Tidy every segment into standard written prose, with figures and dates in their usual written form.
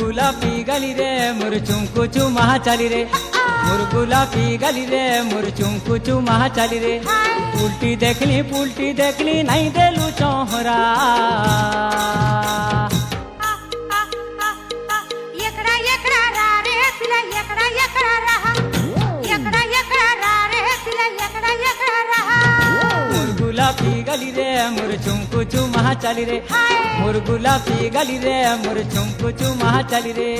गुलाबी गली रे मोर चुमकुचु महा चाली रे मोर गुलाबी गली रे मोर चुमकुचु महा चाली रे उल्टी देखली नहीं देलू चौहरा गुलाबी गली रे मोर चुमकुचु महा चाली रे मोर गुलाबी गली रे मोर चुमकुचु महा चाली रे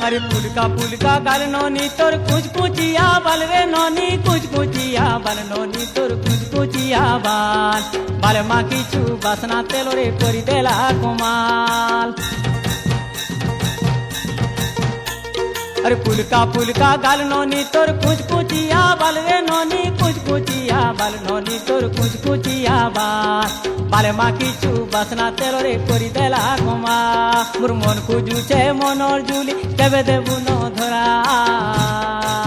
अरे पुलका गाल नोनी तोर कुछ कुचिया बाल रे नोनी कुछ कुचिया बाल नोनी तोर कुछ कुचिया बाल मा किछु बासना तेलो रे करी देला कमाल अरे पुलका गाल नोनी तोर कुछ कुचिया बाल रे नोनी कुछ कुचिया बाल नोनी तोर कुछ कुचिया बाल मा किछु बासना तेलो रे करी देला कमा मोर मन को जुचे मनर जुली केबे देबु न धरा